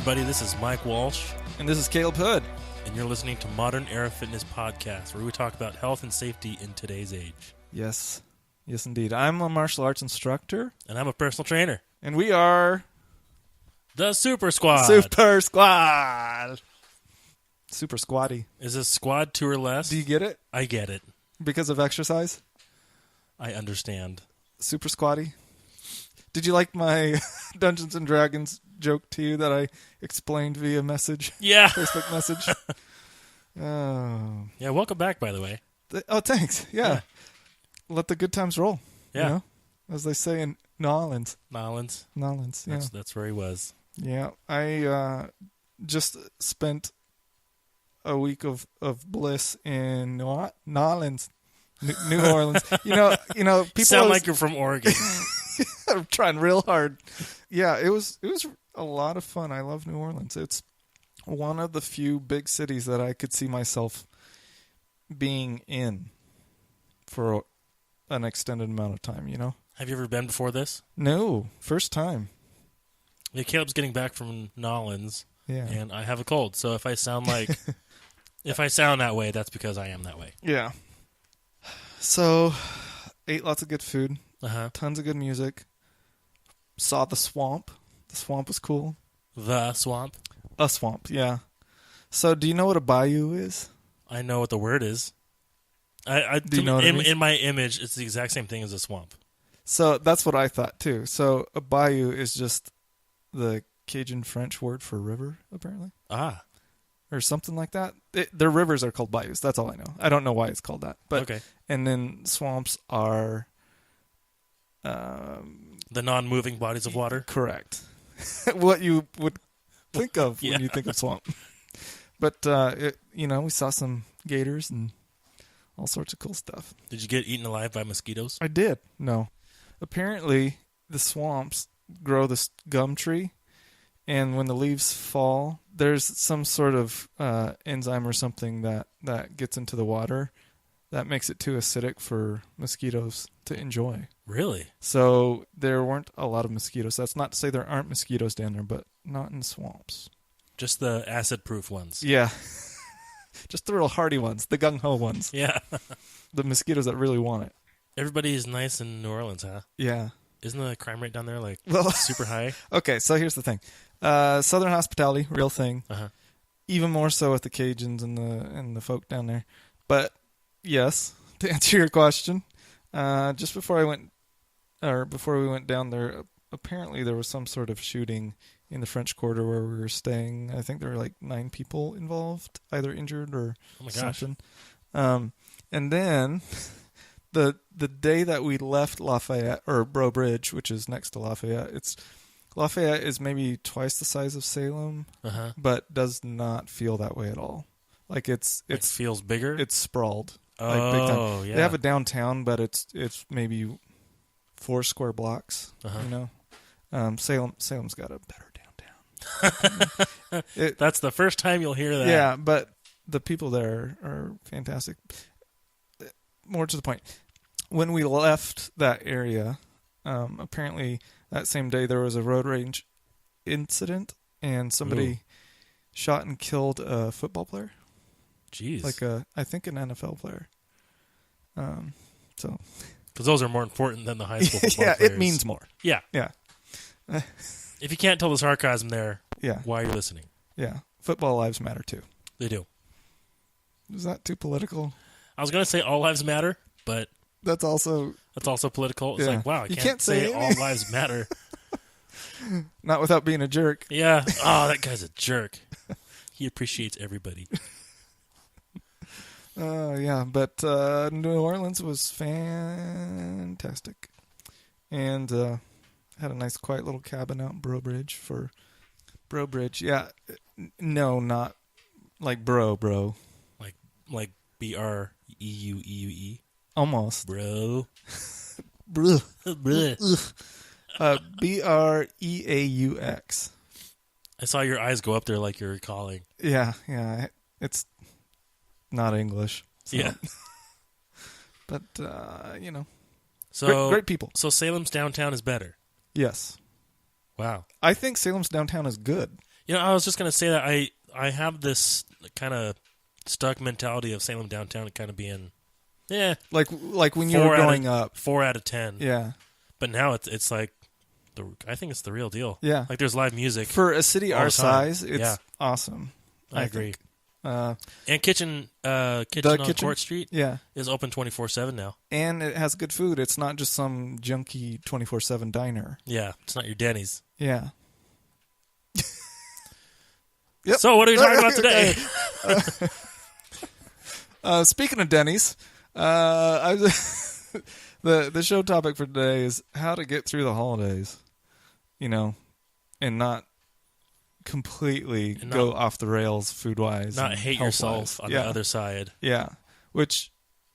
everybody. This is Mike Walsh. And this is Caleb Hood. And you're listening to Modern Era Fitness Podcast, where we talk about health and safety in today's age. Yes. Yes, indeed. I'm a martial arts instructor. And I'm a personal trainer. And we are... the Super Squad. Super Squad. Super Squatty. Is this squad two or less? Do you get it? I get it. Because of exercise? I understand. Super Squatty. Did you like my Dungeons & Dragons joke to you that I explained via message? Yeah. Facebook message? Oh. Yeah, welcome back, by the way. Oh, thanks. Yeah. Let the good times roll. Yeah. You know? As they say in New Orleans. Nolans. Yeah. That's where he was. Yeah. I just spent a week of bliss in New Orleans. New Orleans. You know, people sound like you're from Oregon. I'm trying real hard. Yeah, it was a lot of fun. I love New Orleans. It's one of the few big cities that I could see myself being in for an extended amount of time, you know? Have you ever been before this? No, first time. Yeah, Caleb's getting back from Nolans, Yeah. and I have a cold. So if I sound that way, that's because I am that way. Yeah. So, ate lots of good food. Uh-huh. Tons of good music. Saw the swamp. The swamp was cool. The swamp? A swamp, yeah. So, do you know what a bayou is? I know what the word is. Do you know what it means? In my image, it's the exact same thing as a swamp. So, that's what I thought, too. So, a bayou is just the Cajun French word for river, apparently. Ah. Or something like that. Their rivers are called bayous. That's all I know. I don't know why it's called that. But, okay. And then swamps are... the non-moving bodies of water? Correct. What you would think of Yeah. when you think of swamp. But, we saw some gators and all sorts of cool stuff. Did you get eaten alive by mosquitoes? I did. No. Apparently, the swamps grow this gum tree, and when the leaves fall, there's some sort of enzyme or something that gets into the water that makes it too acidic for mosquitoes to enjoy. Really? So there weren't a lot of mosquitoes. That's not to say there aren't mosquitoes down there, but not in swamps. Just the acid-proof ones. Yeah. Just the real hardy ones, the gung-ho ones. Yeah. The mosquitoes that really want it. Everybody's nice in New Orleans, huh? Yeah. Isn't the crime rate down there Well, super high? Okay, so here's the thing. Southern hospitality, real thing. Uh-huh. Even more so with the Cajuns and the folk down there. But yes, to answer your question, just before we went down there, apparently there was some sort of shooting in the French Quarter where we were staying. I think there were like 9 people involved, either injured or something. And then the day that we left Lafayette, or Breaux Bridge, which is next to Lafayette, Lafayette is maybe twice the size of Salem, but does not feel that way at all. Like it feels bigger? It's sprawled. Oh, like big time. Yeah. They have a downtown, but it's maybe 4 square blocks. You know, Salem's got a better downtown. That's the first time you'll hear that. Yeah, but the people there are fantastic. More to the point, when we left that area, apparently that same day there was a road rage incident, and somebody shot and killed a football player. Jeez. I think an NFL player. So. Because those are more important than the high school football yeah, players. it means more. Yeah. Yeah. If you can't tell the sarcasm there, yeah. Why are you listening? Yeah. Football lives matter, too. They do. Is that too political? I was going to say all lives matter, but... That's also political. It's like, wow, I can't say all lives matter. Not without being a jerk. Yeah. Oh, that guy's a jerk. He appreciates everybody. Yeah, but New Orleans was fantastic. And had a nice quiet little cabin out in Breaux Bridge. Yeah. No, not like bro. Like B-R-E-U-E-U-E? Almost. Bro. Bro. Bruh. B-R-E-A-U-X. I saw your eyes go up there like you're recalling. Yeah. It's not English. So. Yeah. But, So great people. So Salem's downtown is better? Yes. Wow. I think Salem's downtown is good. I was just gonna say that I have this kind of stuck mentality of Salem downtown kind of being, like when you were growing up, 4 out of 10. Yeah. But now it's like I think it's the real deal. Yeah. Like there's live music for a city all our the time. size. It's awesome. I agree. And Kitchen on Court Street is open 24/7 now. And it has good food. It's not just some junky 24/7 diner. Yeah, it's not your Denny's. Yeah. Yep. So what are we talking about today? Speaking of Denny's, the show topic for today is how to get through the holidays, and not completely go off the rails food-wise. Not hate yourself on the other side. Yeah, which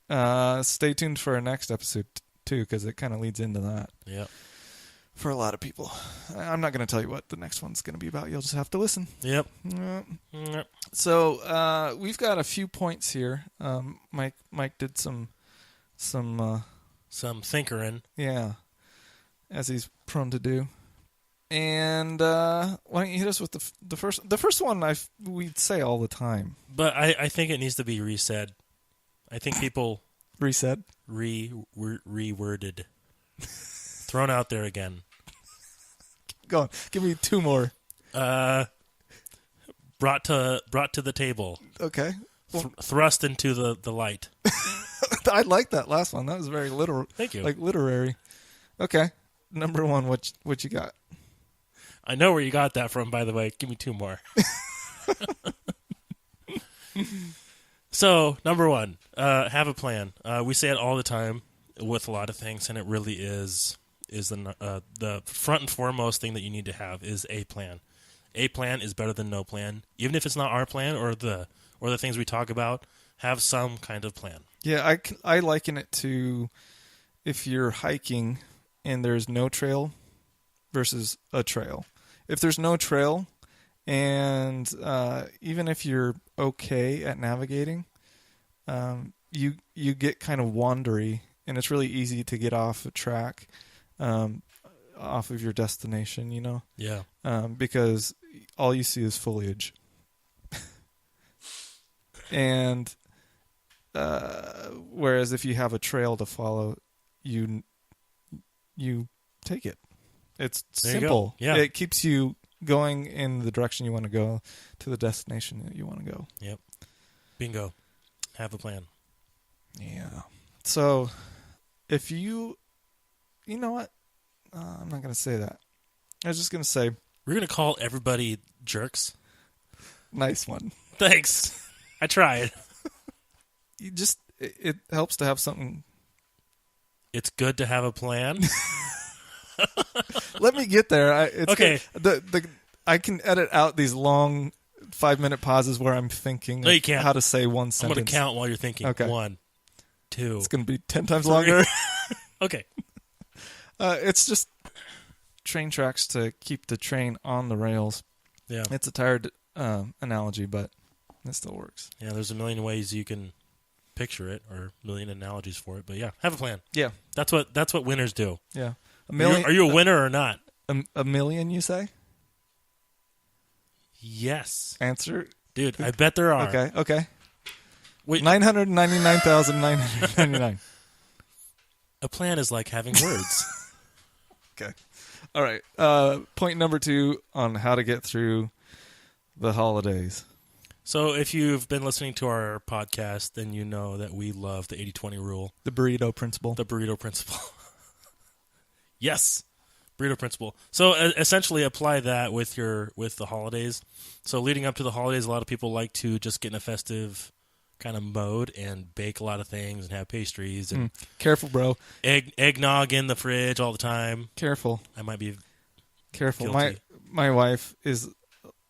stay tuned for our next episode, too, because it kind of leads into that. Yep. For a lot of people. I'm not going to tell you what the next one's going to be about. You'll just have to listen. Yep. So we've got a few points here. Mike did some thinkering. Yeah, as he's prone to do. And why don't you hit us with the first? The first one we'd say all the time. But I think it needs to be resaid. I think people resaid, reworded. Thrown out there again. Go on. Give me two more. Brought to the table. Okay. Thrust into the light. I like that last one. That was very literal. Thank you. Like literary. Okay. Number one, what you got? I know where you got that from, by the way. Give me two more. So, number one, have a plan. We say it all the time with a lot of things, and it really is the front and foremost thing that you need to have is a plan. A plan is better than no plan. Even if it's not our plan or the things we talk about, have some kind of plan. Yeah, I liken it to if you're hiking and there's no trail versus a trail. If there's no trail, and even if you're okay at navigating, you get kind of wandery, and it's really easy to get off a track. Off of your destination, Yeah. Because all you see is foliage. And whereas if you have a trail to follow, you take it. It's simple. Yeah. It keeps you going in the direction you want to go to the destination that you want to go. Yep. Bingo. Have a plan. Yeah. So if you know what? I'm not going to say that. I was just going to say... We're going to call everybody jerks? Nice one. Thanks. I tried. It helps to have something... It's good to have a plan? Let me get there. Okay. I can edit out these long 5-minute pauses where I'm thinking no, you can't. How to say one sentence. I'm going to count while you're thinking. Okay. 1, 2. It's going to be 10 times 3. longer. Okay. It's just train tracks to keep the train on the rails. Yeah. It's a tired analogy, but it still works. Yeah, there's a million ways you can picture it, or a million analogies for it. But yeah, have a plan. Yeah. That's what winners do. Yeah. Are you a winner or not? A million, you say? Yes. Answer? Dude, I bet there are. Okay. Wait. 999,999. A plan is like having words. Okay. All right. Point number 2 on how to get through the holidays. So if you've been listening to our podcast, then you know that we love the 80-20 rule. The burrito principle. The burrito principle. Yes. Burrito principle. So essentially apply that with the holidays. So leading up to the holidays, a lot of people like to just get in a festive kind of mode and bake a lot of things and have pastries and careful, bro. Eggnog in the fridge all the time. Careful. I might be careful. Guilty. My wife is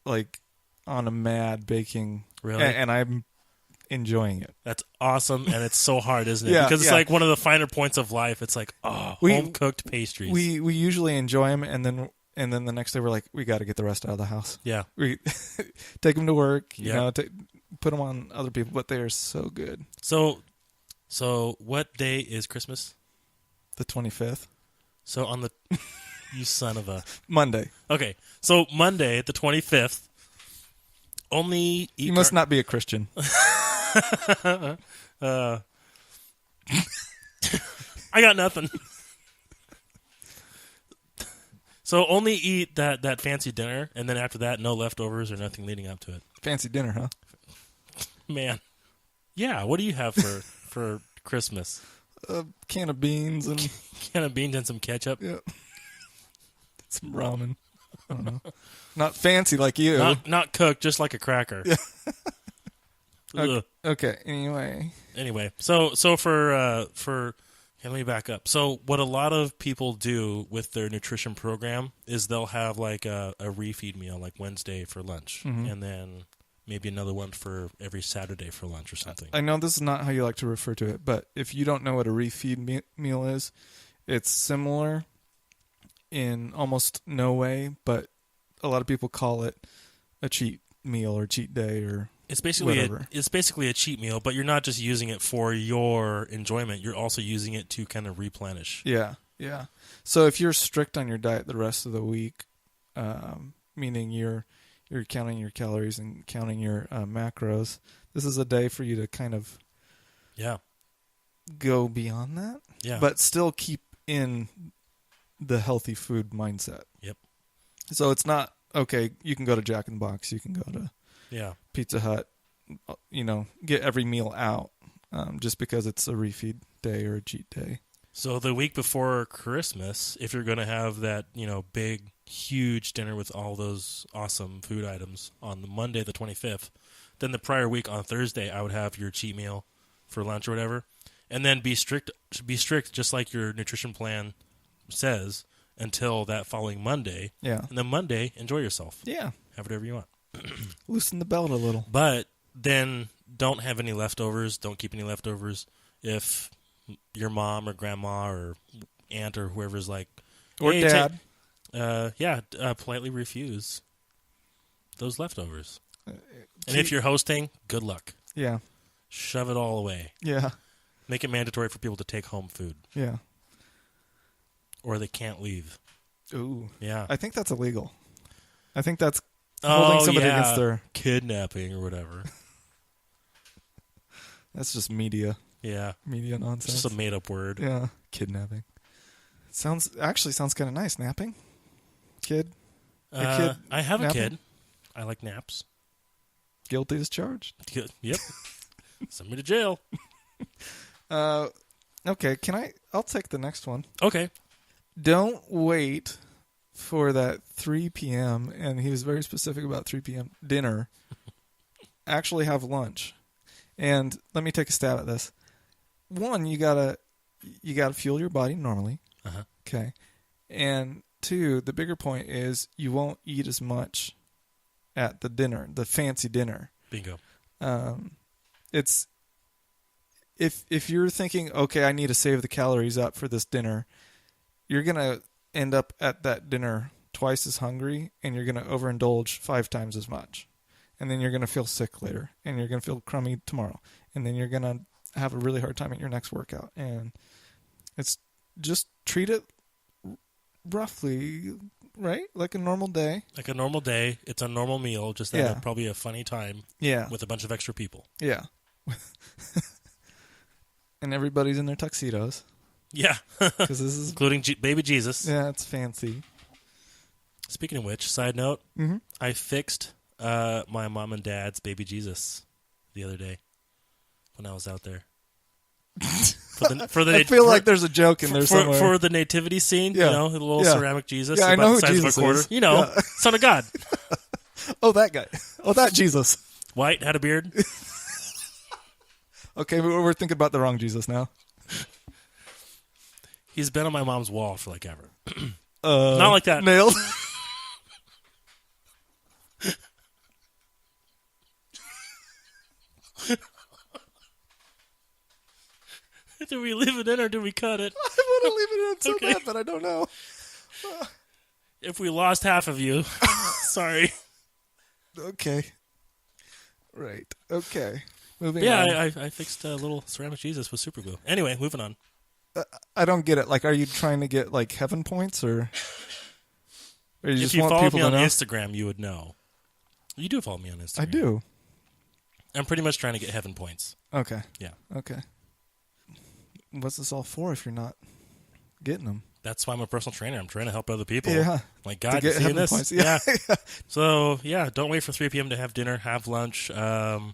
like on a mad baking, really, and I'm enjoying it. That's awesome, and it's so hard, isn't it? Yeah, because it's like one of the finer points of life. It's like home cooked pastries. We usually enjoy them, and then the next day we're like, we got to get the rest out of the house. Yeah, we take them to work. You know, put them on other people, but they are so good. So what day is Christmas? The 25th. So on the you son of a Monday. Okay, so Monday the 25th. only eat. You must not be a Christian. I got nothing. So only eat that fancy dinner, and then after that, no leftovers or nothing leading up to it. Fancy dinner, huh? Man, yeah. What do you have for Christmas? A can of beans and some ketchup. Yeah. Some ramen. I don't know. Not fancy like you. Not cooked, just like a cracker. Yeah. Okay. Anyway. So for let me back up. So what a lot of people do with their nutrition program is they'll have like a refeed meal, like Wednesday for lunch, and then maybe another one for every Saturday for lunch or something. I know this is not how you like to refer to it, but if you don't know what a refeed meal is, it's similar in almost no way, but a lot of people call it a cheat meal or cheat day or it's basically whatever. It's basically a cheat meal, but you're not just using it for your enjoyment. You're also using it to kind of replenish. Yeah. So if you're strict on your diet the rest of the week, meaning you're counting your calories and counting your macros, this is a day for you to kind of go beyond that, but still keep in the healthy food mindset. Yep. So it's not, okay, you can go to Jack in the Box, you can go to Pizza Hut, get every meal out just because it's a refeed day or a cheat day. So the week before Christmas, if you're going to have that, big, huge dinner with all those awesome food items on the Monday, the 25th, then the prior week on Thursday, I would have your cheat meal for lunch or whatever, and then be strict just like your nutrition plan says until that following Monday. Yeah. And then Monday, enjoy yourself. Yeah. Have whatever you want. Loosen the belt a little. But then don't have any leftovers. Don't keep any leftovers. If your mom or grandma or aunt or whoever's like, or hey, dad, politely refuse those leftovers. And if you're hosting, good luck. Yeah. Shove it all away. Yeah. Make it mandatory for people to take home food. Yeah. Or they can't leave. Ooh. Yeah. I think that's illegal. I think that's holding somebody against their kidnapping or whatever. That's just media. Yeah. Media nonsense. Just a made up word. Yeah. Kidnapping. Sounds kind of nice. Napping? Kid? I have napping? a kid. I like naps. Guilty as charged. Yep. Send me to jail. Okay, I'll take the next one. Okay. Don't wait for that 3 p.m., and he was very specific about 3 p.m. dinner. Actually have lunch. And let me take a stab at this. One, you gotta fuel your body normally. Uh-huh. Okay. And two, the bigger point is you won't eat as much at the dinner, the fancy dinner. Bingo. It's if you're thinking, okay, I need to save the calories up for this dinner, you're gonna end up at that dinner twice as hungry, and you're gonna overindulge 5 times as much, and then you're gonna feel sick later, and you're gonna feel crummy tomorrow, and then you're gonna have a really hard time at your next workout. And it's just treat it roughly, right? Like a normal day. Like a normal day. It's a normal meal, just at probably a funny time with a bunch of extra people. Yeah. And everybody's in their tuxedos. Yeah. Because this is including baby Jesus. Yeah, it's fancy. Speaking of which, side note, I fixed my mom and dad's baby Jesus the other day when I was out there. I feel like there's a joke in there somewhere. For the nativity scene, the little ceramic Jesus. Yeah, I know who the size Jesus of a quarter. is. Son of God. Oh, that guy. Oh, that Jesus. White, had a beard. Okay, we're thinking about the wrong Jesus now. He's been on my mom's wall for like ever. Not like that. Nailed. Do we leave it in or do we cut it? I want to leave it in so bad, but I don't know. If we lost half of you, sorry. Okay. Right. Okay. Moving on. Yeah, I fixed a little ceramic Jesus with super glue. Anyway, moving on. I don't get it. Like, are you trying to get like heaven points, or you if just you want followed people me to on know? Instagram, you would know. You do follow me on Instagram. I do. I'm pretty much trying to get heaven points. Okay. Yeah. Okay. What's this all for if you're not getting them? That's why I'm a personal trainer. I'm trying to help other people. Yeah. Like, God, to you get seeing heaven this? points. Yeah. So, yeah, don't wait for 3 p.m. to have dinner. Have lunch. Yeah,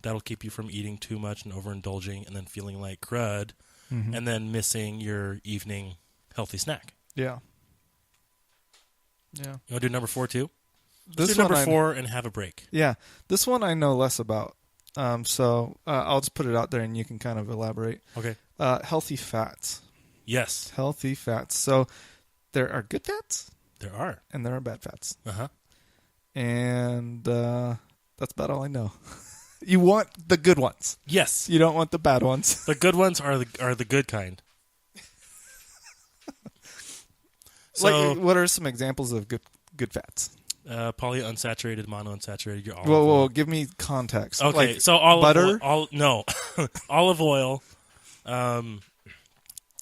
that'll keep you from eating too much and overindulging and then feeling like crud and then missing your evening healthy snack. Yeah. Yeah. You want to do number 4 too? This do number one 4 and have a break. Yeah. This one I know less about. So I'll just put it out there and you can kind of elaborate. Okay. Healthy fats. Yes. Healthy fats. So there are good fats. There are. And there are bad fats. Uh-huh. And that's about all I know. You want the good ones. Yes. You don't want the bad ones. The good ones are the good kind. So, like, what are some examples of good fats? Polyunsaturated, monounsaturated. Your olive Whoa, oil. give me context. Okay, like so olive butter. Olive oil.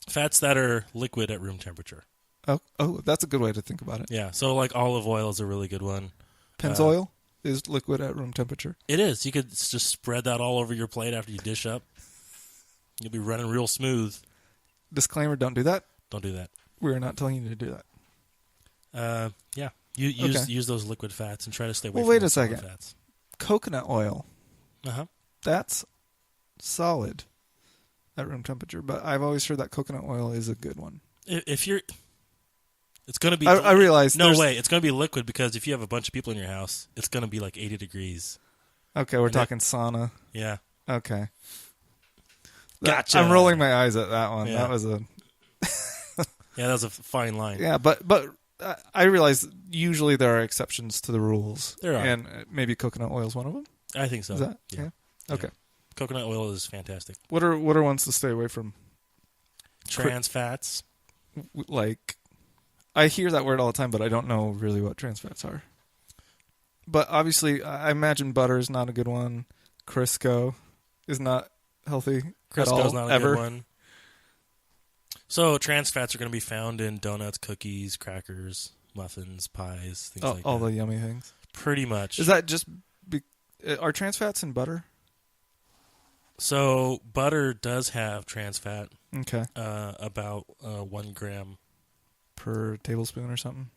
Fats that are liquid at room temperature. Oh, that's a good way to think about it. Yeah, so like olive oil is a really good one. Pennzoil is liquid at room temperature. It is. You could just spread that all over your plate after you dish up. You'll be running real smooth. Disclaimer: don't do that. Don't do that. We're not telling you to do that. Yeah. Use those liquid fats and try to stay away from wait a those solid second. fats. Coconut oil. Uh-huh. That's solid at room temperature, but I've always heard that coconut oil is a good one. If you're... It's going to be... I realize... No way. It's going to be liquid because if you have a bunch of people in your house, it's going to be like 80 degrees. Okay, we're talking sauna. Yeah. Okay. Gotcha. I'm rolling my eyes at that one. Yeah. That was a... Yeah, that was a fine line. Yeah, but I realize usually there are exceptions to the rules. There are. And maybe coconut oil is one of them? I think so. Is that? Yeah. Okay. Yeah. Coconut oil is fantastic. What are ones to stay away from? Trans fats. Like... I hear that word all the time, but I don't know really what trans fats are. But obviously, I imagine butter is not a good one. Crisco is not healthy at all, Crisco's not a ever. good one. So trans fats are going to be found in donuts, cookies, crackers, muffins, pies, things like that. All the yummy things. Pretty much. Is that just... are trans fats in butter? So butter does have trans fat. Okay. About 1 gram... per tablespoon or something?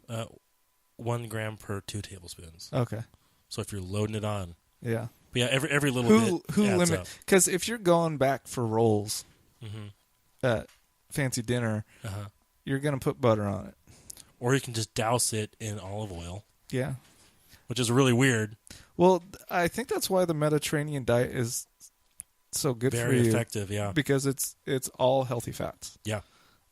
1 gram per 2 tablespoons. Okay. So if you're loading it on. Yeah. But yeah, every little bit adds up. Because if you're going back for rolls at fancy dinner, you're going to put butter on it. Or you can just douse it in olive oil. Yeah. Which is really weird. Well, I think that's why the Mediterranean diet is so good for you. Very effective, yeah. Because it's all healthy fats. Yeah.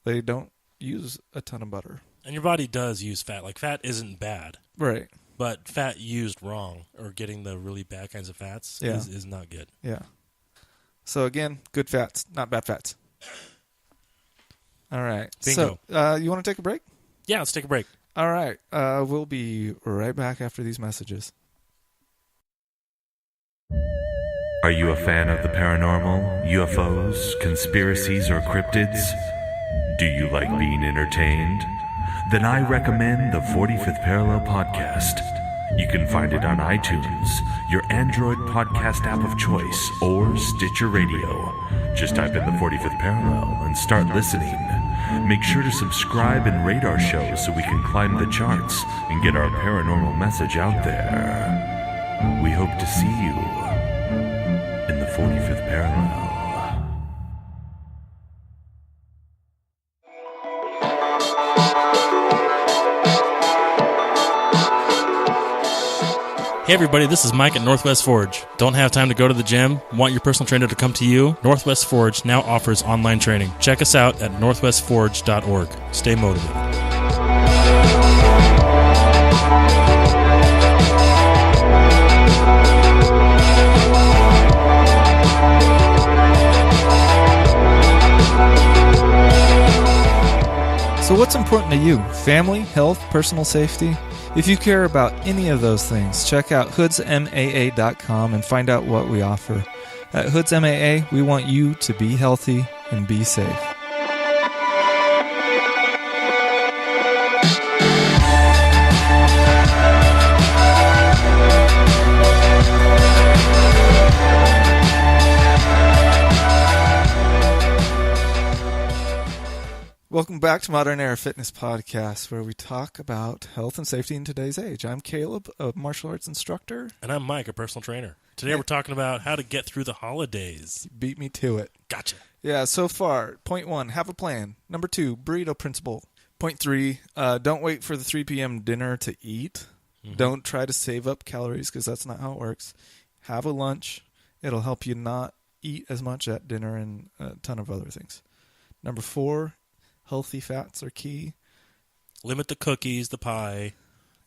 They don't use a ton of butter. And your body does use fat. Like, fat isn't bad. Right. But fat used wrong or getting the really bad kinds of fats is not good. Yeah. So, again, good fats, not bad fats. All right. Bingo. So, you want to take a break? Yeah, let's take a break. All right. We'll be right back after these messages. Are you a fan of the paranormal, UFOs, conspiracies, or cryptids? Do you like being entertained? Then I recommend the 45th Parallel Podcast. You can find it on iTunes, your Android podcast app of choice, or Stitcher Radio. Just type in the 45th Parallel and start listening. Make sure to subscribe and rate our show so we can climb the charts and get our paranormal message out there. We hope to see you in the 45th Parallel. Hey everybody, this is Mike at Northwest Forge. Don't have time to go to the gym? Want your personal trainer to come to you? Northwest Forge now offers online training. Check us out at northwestforge.org. Stay motivated. So what's important to you? Family, health, personal safety? If you care about any of those things, check out hoodsmaa.com and find out what we offer. At Hoods MAA, we want you to be healthy and be safe. Welcome back to Modern Era Fitness Podcast, where we talk about health and safety in today's age. I'm Caleb, a martial arts instructor. And I'm Mike, a personal trainer. Today we're talking about how to get through the holidays. You beat me to it. Gotcha. Yeah, so far, point 1, have a plan. Number 2, burrito principle. Point 3, don't wait for the 3 p.m. dinner to eat. Mm-hmm. Don't try to save up calories because that's not how it works. Have a lunch. It'll help you not eat as much at dinner and a ton of other things. Number 4, healthy fats are key. Limit the cookies, the pie,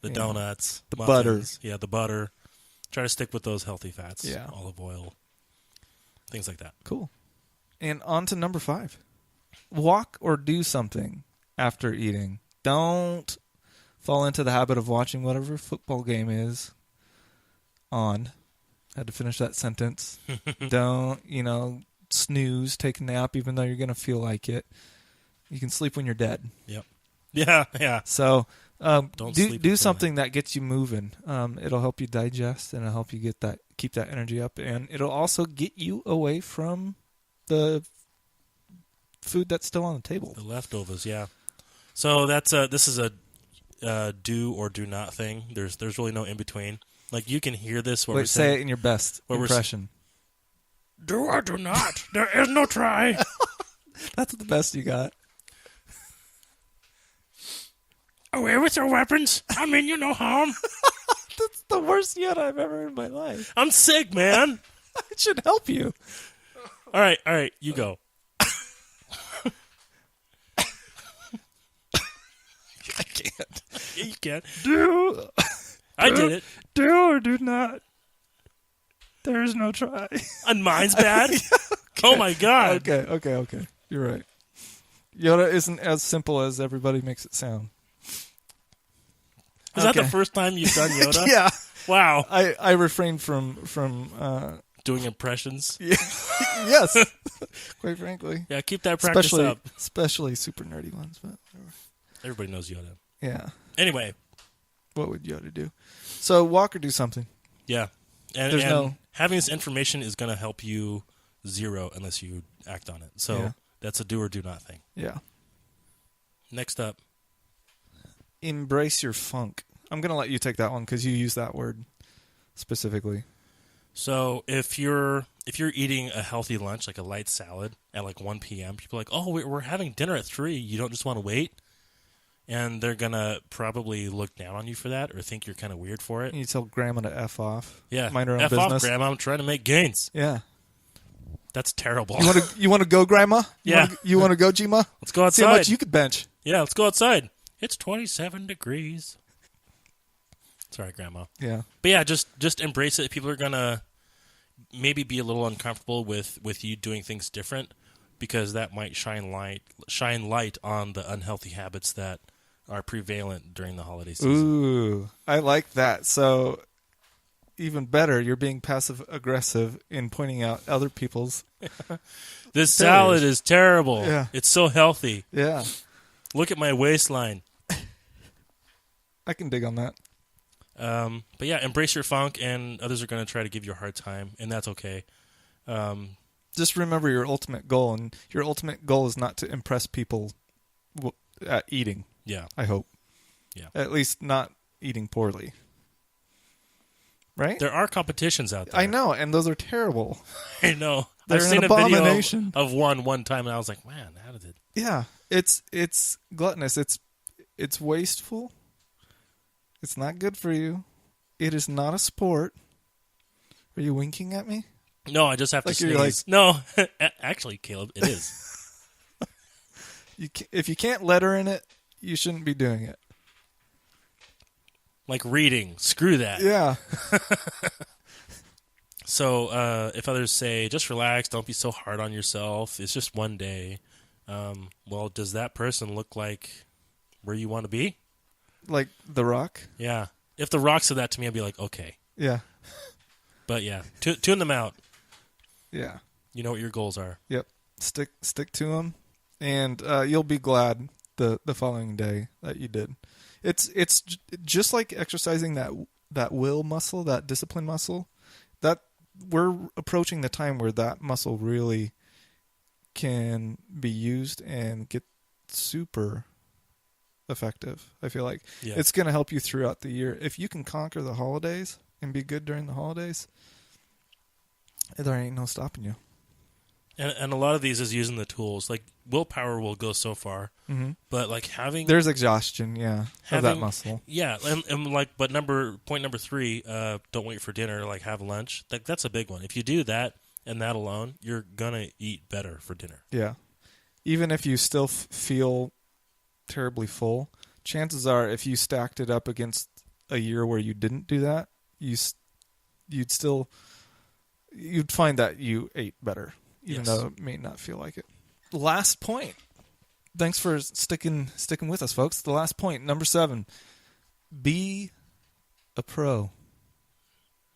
the donuts, the muffins. butter. Yeah, the butter. Try to stick with those healthy fats. Yeah. Olive oil. Things like that. Cool. And on to number 5. Walk or do something after eating. Don't fall into the habit of watching whatever football game is on. Had to finish that sentence. Don't, snooze, take a nap even though you're going to feel like it. You can sleep when you're dead. Yep. Yeah. So Don't do something that gets you moving. It'll help you digest and it'll help you keep that energy up, and it'll also get you away from the food that's still on the table. The leftovers, yeah. So this is a do or do not thing. There's really no in between. Like you can hear this. Wait, say it in your best impression. Do or do not. There is no try. That's the best you got. Away with your weapons. I mean you no harm. That's the worst yet I've ever heard in my life. I'm sick, man. It should help you. All right, you go. I can't. Yeah, you can. I did it. Do or do not. There is no try. And mine's bad? Okay. Oh, my God. Okay. You're right. Yoda isn't as simple as everybody makes it sound. Is that the first time you've done Yoda? Yeah. Wow. I refrained from doing impressions? Yeah. Yes. Quite frankly. Yeah, keep that practice up. Especially super nerdy ones, but whatever. Everybody knows Yoda. Yeah. Anyway. What would Yoda do? So walk or do something. Yeah. And having this information is going to help you zero unless you act on it. So that's a do or do not thing. Yeah. Next up. Embrace your funk. I'm going to let you take that one because you use that word specifically. So if you're eating a healthy lunch, like a light salad at like 1 p.m., people are like, oh, we're having dinner at 3. You don't just want to wait? And they're going to probably look down on you for that or think you're kind of weird for it. You tell grandma to F off. Yeah. Mind her own F business. off, grandma. I'm trying to make gains. Yeah. That's terrible. You want to go, grandma? Yeah. You want to go, Gma? Let's go outside. See how much you could bench. Yeah, let's go outside. It's 27 degrees. Sorry, grandma. Yeah. But yeah, just embrace it. People are going to maybe be a little uncomfortable with you doing things different because that might shine light on the unhealthy habits that are prevalent during the holiday season. Ooh, I like that. So even better, you're being passive-aggressive in pointing out other people's This salad is terrible. Yeah. It's so healthy. Yeah. Look at my waistline. I can dig on that. But yeah, embrace your funk, and others are going to try to give you a hard time, and that's okay. Just remember your ultimate goal, and your ultimate goal is not to impress people at eating. Yeah. I hope. Yeah. At least not eating poorly. Right? There are competitions out there. I know, and those are terrible. I know. They're I've seen an a video abomination. of one time, and I was like, man, how did it... Yeah. It's gluttonous. It's wasteful. It's not good for you. It is not a sport. Are you winking at me? No, I just have to sneeze. No, actually, Caleb, it is. If you can't letter in it, you shouldn't be doing it. Like reading. Screw that. Yeah. So if others say, just relax, don't be so hard on yourself, it's just one day, well, does that person look like where you want to be? Like The Rock? Yeah. If The Rock said that to me, I'd be like, okay. Yeah. But yeah, tune them out. Yeah. You know what your goals are. Yep. Stick to them, and you'll be glad the following day that you did. It's just like exercising that will muscle, that discipline muscle. That we're approaching the time where that muscle really can be used and get super effective. I feel like Yeah. it's going to help you throughout the year. If you can conquer the holidays and be good during the holidays, there ain't no stopping you. And a lot of these is using the tools. Like willpower will go so far, but like there's exhaustion, of that muscle. Yeah, and like, but point number 3, don't wait for dinner. Like have lunch. That's a big one. If you do that and that alone, you're gonna eat better for dinner. Yeah, even if you still feel terribly full, chances are if you stacked it up against a year where you didn't do that, you'd find that you ate better, even though it may not feel like it. Last point. Thanks for sticking with us, folks. The last point, number 7, be a pro.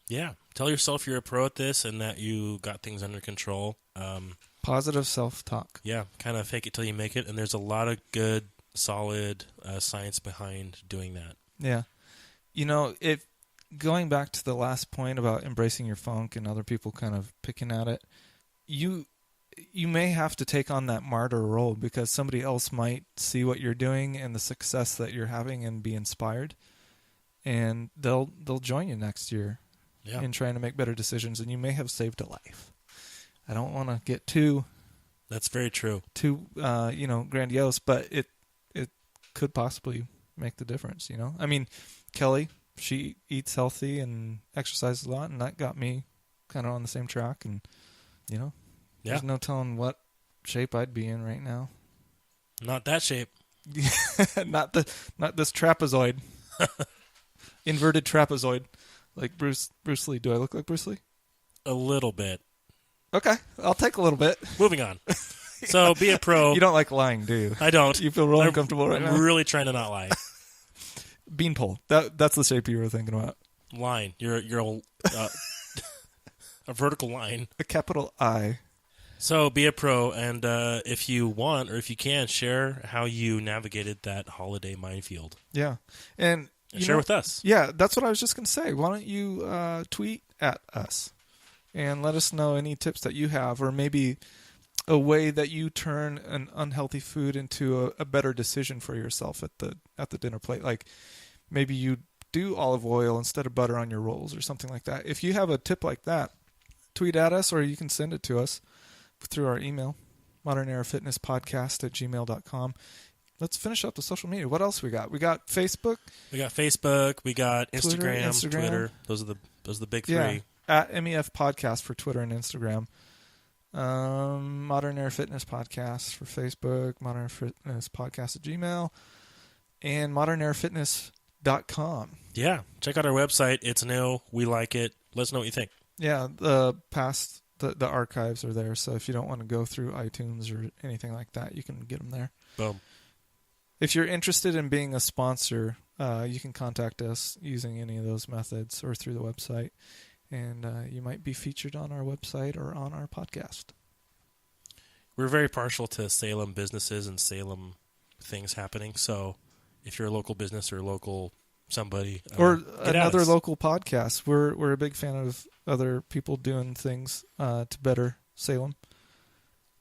Yeah, tell yourself you're a pro at this and that you got things under control. Positive self-talk. Yeah, kind of fake it till you make it, and there's a lot of good, solid science behind doing that. Yeah. If going back to the last point about embracing your funk and other people kind of picking at it, you may have to take on that martyr role because somebody else might see what you're doing and the success that you're having and be inspired, and they'll join you next year in trying to make better decisions, and you may have saved a life. I don't want to get too That's very true. Too grandiose, but it could possibly make the difference, I mean, Kelly, she eats healthy and exercises a lot, and that got me kind of on the same track, and there's no telling what shape I'd be in right now. Not that shape. not this trapezoid. Inverted trapezoid. Like Bruce Lee. Do I look like Bruce Lee? A little bit. Okay, I'll take a little bit. Moving on. So be a pro. You don't like lying, do you? I don't. You feel real uncomfortable right now? I'm really trying to not lie. Beanpole. That's the shape you were thinking about. Line. You're a vertical line. A capital I. So be a pro, and if you want or if you can, share how you navigated that holiday minefield. Yeah, and share with us. Yeah, that's what I was just going to say. Why don't you tweet at us and let us know any tips that you have, or maybe a way that you turn an unhealthy food into a better decision for yourself at the dinner plate. Like maybe you do olive oil instead of butter on your rolls or something like that. If you have a tip like that, tweet at us, or you can send it to us through our email, ModernEraFitnessPodcast@gmail.com. Let's finish up the social media. What else we got? We got Facebook. We got Instagram, Twitter. Those are the big 3. Yeah, at MEF Podcast for Twitter and Instagram. Modern Era Fitness Podcast for Facebook, Modern Era Fitness Podcast at Gmail, and ModernEraFitness.com. Yeah, check out our website. It's new. We like it. Let us know what you think. Yeah, the archives are there, so if you don't want to go through iTunes or anything like that, you can get them there. Boom. If you're interested in being a sponsor, you can contact us using any of those methods or through the website, and you might be featured on our website or on our podcast. We're very partial to Salem businesses and Salem things happening, so if you're a local business or a local somebody, or another local podcast, we're a big fan of other people doing things to better Salem.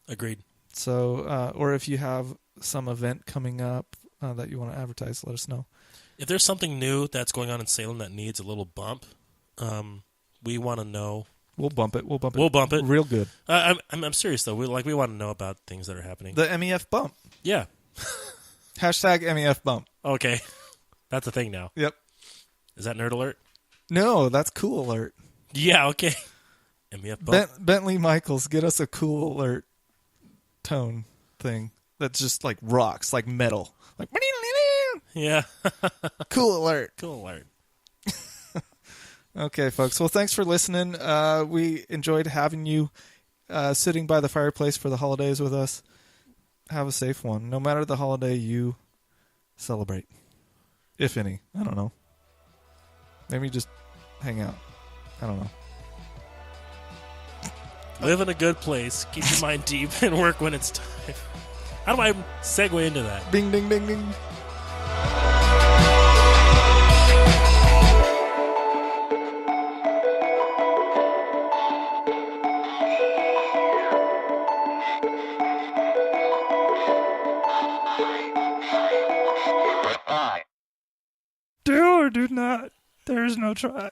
Agreed. So, or if you have some event coming up that you want to advertise, let us know. If there's something new that's going on in Salem that needs a little bump, we want to know. We'll bump it. We'll bump it real good. I'm serious though. We want to know about things that are happening. The MEF bump. Yeah. Hashtag MEF bump. Okay. That's a thing now. Yep. Is that nerd alert? No, that's cool alert. Yeah, okay. MEF bump. Bentley Michaels, get us a cool alert tone thing that's just like rocks, like metal. Like yeah. Cool alert. Cool alert. Okay, folks. Well, thanks for listening. We enjoyed having you sitting by the fireplace for the holidays with us. Have a safe one, no matter the holiday you celebrate. If any. I don't know. Maybe just hang out. I don't know. Live in a good place. Keep your mind deep and work when it's time. How do I segue into that? Bing, ding, ding, ding. There is no try.